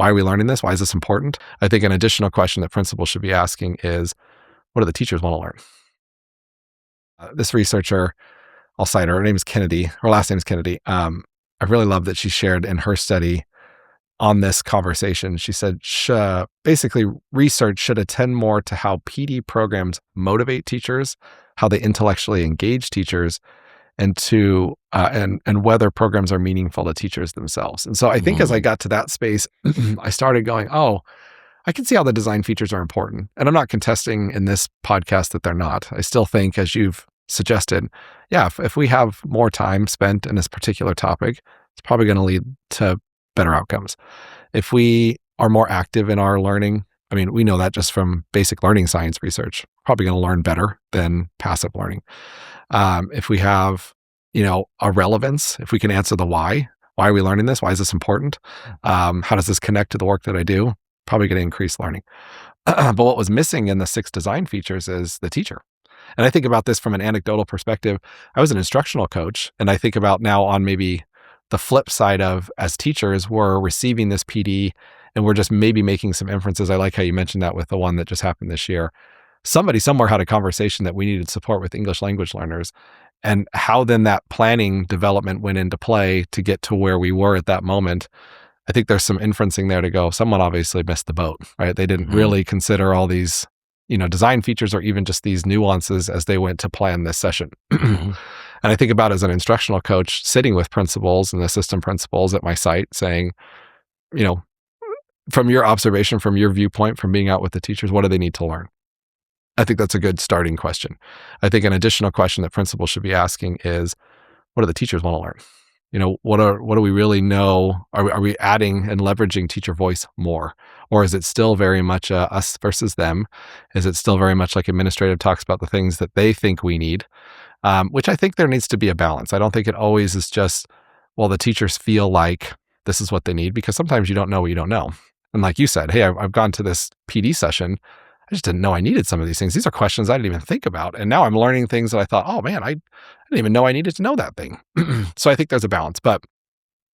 why are we learning this? Why is this important? I think an additional question that principals should be asking is, what do the teachers want to learn? This researcher, I'll cite her name is Kennedy. Her last name is Kennedy. I really love that she shared in her study on this conversation. She said, basically, research should attend more to how PD programs motivate teachers, how they intellectually engage teachers, and and whether programs are meaningful to teachers themselves. And so I think as I got to that space, I started going, oh, I can see how the design features are important. And I'm not contesting in this podcast that they're not. I still think, as you've suggested, yeah, if we have more time spent in this particular topic, it's probably going to lead to better outcomes. If we are more active in our learning, I mean, we know that just from basic learning science research, probably going to learn better than passive learning. If we have, a relevance, if we can answer the why are we learning this? Why is this important? How does this connect to the work that I do? Probably going to increase learning. But what was missing in the 6 design features is the teacher. And I think about this from an anecdotal perspective. I was an instructional coach, and I think about now on maybe the flip side of, as teachers, we're receiving this PD and we're just maybe making some inferences. I like how you mentioned that with the one that just happened this year. Somebody somewhere had a conversation that we needed support with English language learners, and how then that planning development went into play to get to where we were at that moment. I think there's some inferencing there to go. Someone obviously missed the boat, right? They didn't really consider all these, design features or even just these nuances as they went to plan this session. And I think about, as an instructional coach, sitting with principals and assistant principals at my site saying, from your observation, from your viewpoint, from being out with the teachers, what do they need to learn? I think that's a good starting question. I think an additional question that principals should be asking is, what do the teachers want to learn? What do we really know? Are we adding and leveraging teacher voice more? Or is it still very much us versus them? Is it still very much like administrative talks about the things that they think we need? Which I think there needs to be a balance. I don't think it always is just, well, the teachers feel like this is what they need, because sometimes you don't know what you don't know. And like you said, hey, I've gone to this PD session. I just didn't know I needed some of these things. These are questions I didn't even think about. And now I'm learning things that I thought, oh man, I didn't even know I needed to know that thing. So I think there's a balance, but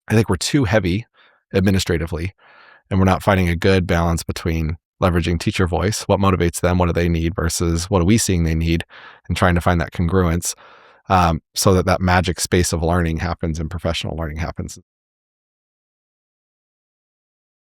I think we're too heavy administratively, and we're not finding a good balance between leveraging teacher voice, what motivates them, what do they need, versus what are we seeing they need, and trying to find that congruence so that magic space of learning happens and professional learning happens.